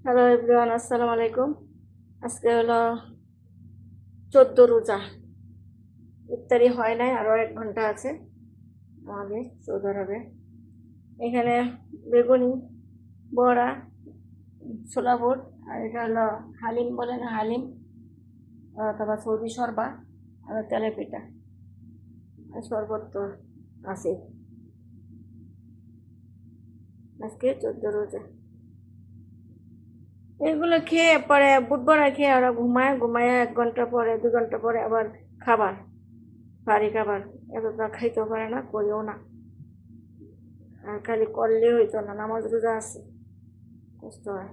Hello everyone, আসসালামু আলাইকুম। আজকে হলো 14 রোজা। ইফতারি হয় নাই, আরো 1 ঘন্টা আছে আমাদের সৌদি আরবে। এখানে বেগুনি, বড়া, ছোলা বুট, আর এটা হলো হালিম বলে না, হালিম অথবা সৌদি শরবা, আর তেলের পিঠা আর শরবত তো আছে। আজকে 14 রোজা। এগুলো খেয়ে পরে বুট বড়া খেয়ে ওরা ঘুমায়, ঘুমায় 1 ঘন্টা পরে 2 ঘন্টা পরে আবার খাবার, ভারী খাবার এতটা খাইতেও পারে না, করিও না। আর খালি করলে হইতো না, নামাজ রোজা আছে, কষ্ট হয়।